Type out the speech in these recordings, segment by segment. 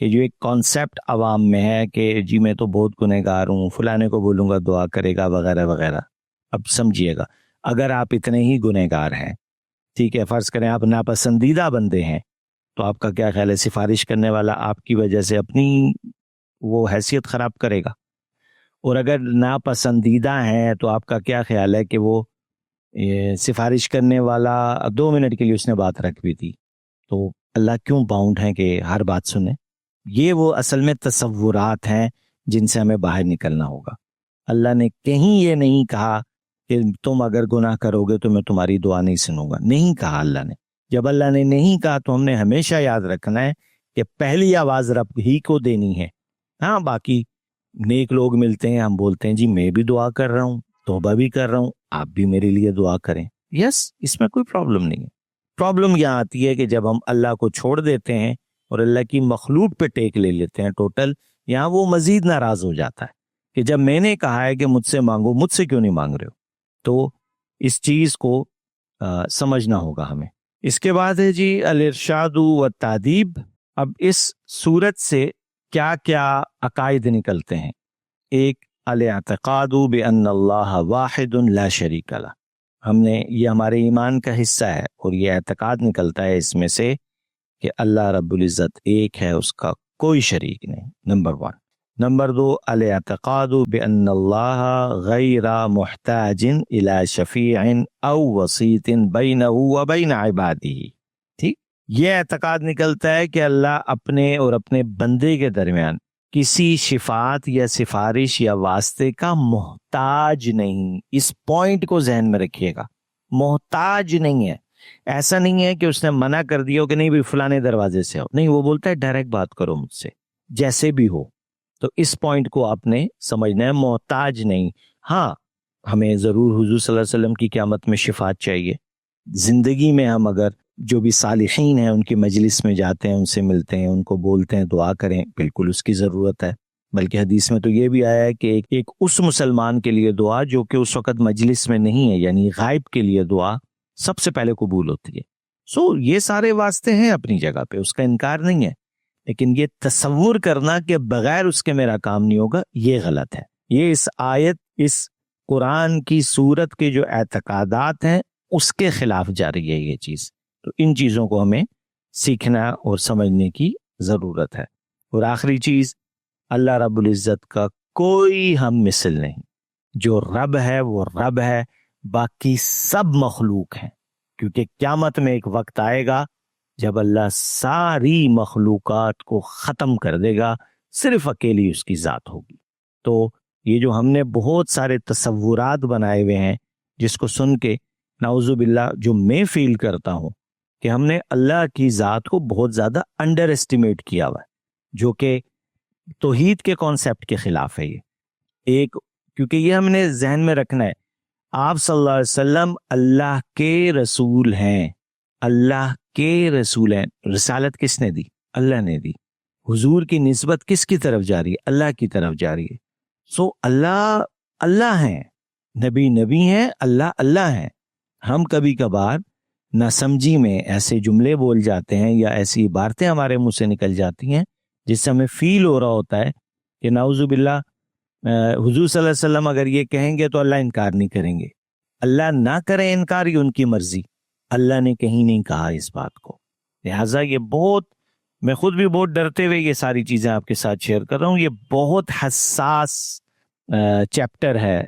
کہ جو ایک کانسیپٹ عوام میں ہے کہ جی میں تو بہت گنہگار ہوں، فلانے کو بولوں گا دعا کرے گا وغیرہ وغیرہ. اب سمجھیے گا، اگر آپ اتنے ہی گنہگار ہیں، ٹھیک ہے، فرض کریں آپ ناپسندیدہ بندے ہیں، تو آپ کا کیا خیال ہے سفارش کرنے والا آپ کی وجہ سے اپنی وہ حیثیت خراب کرے گا؟ اور اگر ناپسندیدہ ہیں تو آپ کا کیا خیال ہے کہ وہ سفارش کرنے والا 2 منٹ کے لیے اس نے بات رکھ بھی تھی، تو اللہ کیوں باؤنڈ ہیں کہ ہر بات سنیں؟ یہ وہ اصل میں تصورات ہیں جن سے ہمیں باہر نکلنا ہوگا. اللہ نے کہیں یہ نہیں کہا کہ تم اگر گناہ کرو گے تو میں تمہاری دعا نہیں سنوں گا، نہیں کہا اللہ نے. جب اللہ نے نہیں کہا تو ہم نے ہمیشہ یاد رکھنا ہے کہ پہلی آواز رب ہی کو دینی ہے. ہاں باقی نیک لوگ ملتے ہیں، ہم بولتے ہیں جی میں بھی دعا کر رہا ہوں، توبہ بھی کر رہا ہوں، آپ بھی میرے لیے دعا کریں. یس، اس میں کوئی پرابلم نہیں ہے. پرابلم یہاں آتی ہے کہ جب ہم اللہ کو چھوڑ دیتے ہیں اور اللہ کی مخلوق پہ ٹیک لے لیتے ہیں ٹوٹل، یہاں وہ مزید ناراض ہو جاتا ہے کہ جب میں نے کہا ہے کہ مجھ سے مانگو، مجھ سے کیوں نہیں مانگ رہے ہو؟ تو اس چیز کو سمجھنا ہوگا ہمیں. اس کے بعد ہے جی الارشاد و تادیب. اب اس صورت سے کیا کیا عقائد نکلتے ہیں؟ ایک الاعتقاد بان اللہ واحد لا شریک لہ. ہم نے یہ ہمارے ایمان کا حصہ ہے اور یہ اعتقاد نکلتا ہے اس میں سے کہ اللہ رب العزت ایک ہے، اس کا کوئی شریک نہیں، نمبر 1. نمبر 2 الاعتقاد بان اللہ غیر محتاج الی شفیع او وسیط بینہ وبین عبادہ. ٹھیک، یہ اعتقاد نکلتا ہے کہ اللہ اپنے اور اپنے بندے کے درمیان کسی شفاعت یا سفارش یا واسطے کا محتاج نہیں. اس پوائنٹ کو ذہن میں رکھیے گا، محتاج نہیں ہے. ایسا نہیں ہے کہ اس نے منع کر دیا کہ نہیں بھی فلانے دروازے سے ہو، نہیں، وہ بولتا ہے ڈائریکٹ بات کرو مجھ سے جیسے بھی ہو. تو اس پوائنٹ کو آپ نے سمجھنا ہے، محتاج نہیں. ہاں ہمیں ضرور حضور صلی اللہ علیہ وسلم کی قیامت میں شفاعت چاہیے. زندگی میں ہم اگر جو بھی صالحین ہیں ان کی مجلس میں جاتے ہیں، ان سے ملتے ہیں، ان کو بولتے ہیں دعا کریں، بالکل اس کی ضرورت ہے. بلکہ حدیث میں تو یہ بھی آیا ہے کہ ایک اس مسلمان کے لیے دعا جو کہ اس وقت مجلس میں نہیں ہے، یعنی غائب کے لیے دعا سب سے پہلے قبول ہوتی ہے. یہ سارے واسطے ہیں اپنی جگہ پہ، اس کا انکار نہیں ہے، لیکن یہ تصور کرنا کہ بغیر اس کے میرا کام نہیں ہوگا، یہ غلط ہے. یہ اس آیت، اس قرآن کی سورت کے جو اعتقادات ہیں اس کے خلاف جا رہی ہے یہ چیز. تو ان چیزوں کو ہمیں سیکھنا اور سمجھنے کی ضرورت ہے. اور آخری چیز، اللہ رب العزت کا کوئی ہم مثل نہیں. جو رب ہے وہ رب ہے، باقی سب مخلوق ہیں. کیونکہ قیامت میں ایک وقت آئے گا جب اللہ ساری مخلوقات کو ختم کر دے گا، صرف اکیلی اس کی ذات ہوگی. تو یہ جو ہم نے بہت سارے تصورات بنائے ہوئے ہیں، جس کو سن کے نعوذ باللہ جو میں فیل کرتا ہوں کہ ہم نے اللہ کی ذات کو بہت زیادہ انڈر اسٹیمیٹ کیا ہوا ہے، جو کہ توحید کے کانسیپٹ کے خلاف ہے. یہ کیونکہ یہ ہم نے ذہن میں رکھنا ہے، آپ صلی اللہ علیہ وسلم اللہ کے رسول ہیں، اللہ کے رسول ہیں. رسالت کس نے دی؟ اللہ نے دی. حضور کی نسبت کس کی طرف جا رہی ہے؟ اللہ کی طرف جا رہی ہے. اللہ ہیں، نبی ہیں، اللہ ہیں. ہم کبھی کبھار ناسمجھی میں ایسے جملے بول جاتے ہیں یا ایسی عبارتیں ہمارے منہ سے نکل جاتی ہیں جس سے ہمیں فیل ہو رہا ہوتا ہے کہ نعوذ باللہ حضور صلی اللہ علیہ وسلم اگر یہ کہیں گے تو اللہ انکار نہیں کریں گے. اللہ نہ کریں انکار، یہ ان کی مرضی. اللہ نے کہیں نہیں کہا اس بات کو. لہٰذا یہ میں خود بھی بہت ڈرتے ہوئے یہ ساری چیزیں آپ کے ساتھ شیئر کر رہا ہوں. یہ بہت حساس چیپٹر ہے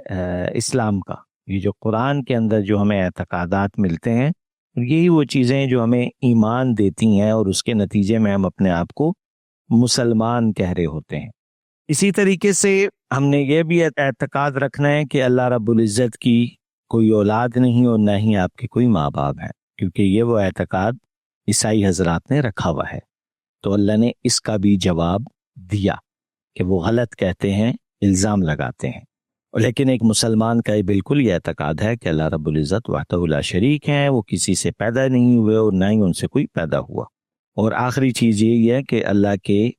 اسلام کا. یہ جو قرآن کے اندر جو ہمیں اعتقادات ملتے ہیں، یہی وہ چیزیں جو ہمیں ایمان دیتی ہیں اور اس کے نتیجے میں ہم اپنے آپ کو مسلمان کہہ رہے ہوتے ہیں. اسی طریقے سے ہم نے یہ بھی اعتقاد رکھنا ہے کہ اللہ رب العزت کی کوئی اولاد نہیں اور نہ ہی آپ کے کوئی ماں باپ ہیں، کیونکہ یہ وہ اعتقاد عیسائی حضرات نے رکھا ہوا ہے. تو اللہ نے اس کا بھی جواب دیا کہ وہ غلط کہتے ہیں، الزام لگاتے ہیں. لیکن ایک مسلمان کا بالکل یہ اعتقاد ہے کہ اللہ رب العزت وحدہ لا شریک ہیں، وہ کسی سے پیدا نہیں ہوئے اور نہ ہی ان سے کوئی پیدا ہوا. اور آخری چیز یہی ہے کہ اللہ کے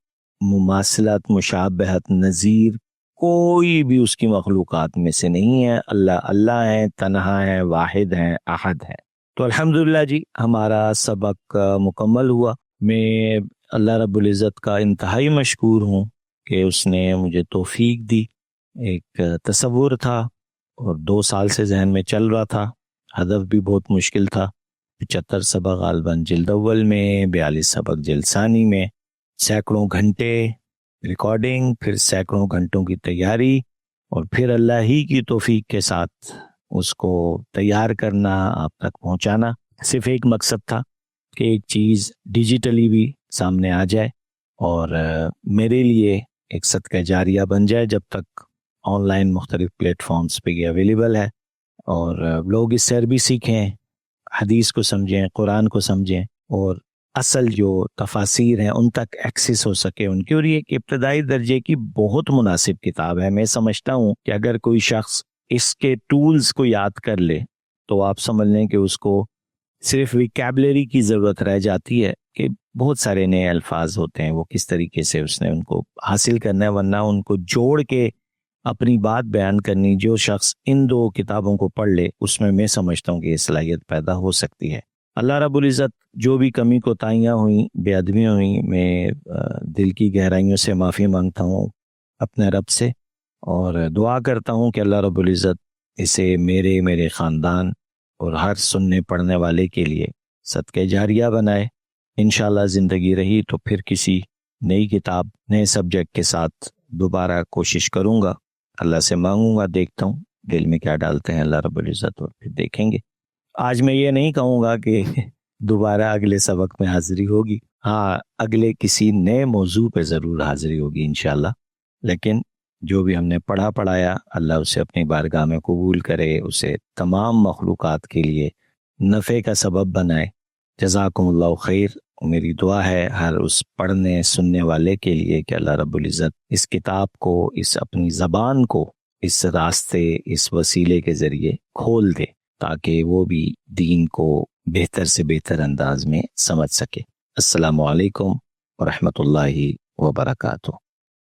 مماثلت، مشابہت، نظیر کوئی بھی اس کی مخلوقات میں سے نہیں ہے. اللہ ہے، تنہا ہے، واحد ہے، احد ہے. تو الحمدللہ جی، ہمارا سبق مکمل ہوا. میں اللہ رب العزت کا انتہائی مشکور ہوں کہ اس نے مجھے توفیق دی. ایک تصور تھا اور 2 سال سے ذہن میں چل رہا تھا. ہدف بھی بہت مشکل تھا. 75 سبق غالباً جلد اول میں، 42 سبق جلد ثانی میں، سینکڑوں گھنٹے ریکارڈنگ، پھر سینکڑوں گھنٹوں کی تیاری، اور پھر اللہ ہی کی توفیق کے ساتھ اس کو تیار کرنا، آپ تک پہنچانا. صرف ایک مقصد تھا کہ ایک چیز ڈیجیٹلی بھی سامنے آ جائے اور میرے لیے ایک صدقہ جاریہ بن جائے جب تک آن لائن مختلف پلیٹ فارمز پہ یہ اویلیبل ہے، اور لوگ اس سے عربی سیکھیں، حدیث کو سمجھیں، قرآن کو سمجھیں، اور اصل جو تفاسیر ہیں ان تک ایکسیس ہو سکے ان کی. اور یہ ایک ابتدائی درجے کی بہت مناسب کتاب ہے. میں سمجھتا ہوں کہ اگر کوئی شخص اس کے ٹولز کو یاد کر لے تو آپ سمجھ لیں کہ اس کو صرف ویکیبلری کی ضرورت رہ جاتی ہے کہ بہت سارے نئے الفاظ ہوتے ہیں وہ کس طریقے سے اس نے ان کو حاصل کرنا ہے، ورنہ ان کو جوڑ کے اپنی بات بیان کرنی. جو شخص ان 2 کتابوں کو پڑھ لے اس میں سمجھتا ہوں کہ یہ صلاحیت پیدا ہو سکتی ہے. اللہ رب العزت جو بھی کمی کوتاہیاں ہوئیں، بے ادبیاں ہوئیں، میں دل کی گہرائیوں سے معافی مانگتا ہوں اپنے رب سے، اور دعا کرتا ہوں کہ اللہ رب العزت اسے میرے خاندان اور ہر سننے پڑھنے والے کے لیے صدقہ جاریہ بنائے. انشاءاللہ زندگی رہی تو پھر کسی نئی کتاب، نئے سبجیکٹ کے ساتھ دوبارہ کوشش کروں گا. اللہ سے مانگوں گا، دیکھتا ہوں دل میں کیا ڈالتے ہیں اللہ رب العزت، اور پھر دیکھیں گے. آج میں یہ نہیں کہوں گا کہ دوبارہ اگلے سبق میں حاضری ہوگی. ہاں، اگلے کسی نئے موضوع پہ ضرور حاضری ہوگی انشاءاللہ. لیکن جو بھی ہم نے پڑھایا اللہ اسے اپنی بارگاہ میں قبول کرے، اسے تمام مخلوقات کے لیے نفع کا سبب بنائے. جزاکم اللہ خیر. میری دعا ہے ہر اس پڑھنے سننے والے کے لیے کہ اللہ رب العزت اس کتاب کو، اس اپنی زبان کو اس راستے، اس وسیلے کے ذریعے کھول دے تاکہ وہ بھی دین کو بہتر سے بہتر انداز میں سمجھ سکے. السلام علیکم ورحمۃ اللہ وبرکاتہ.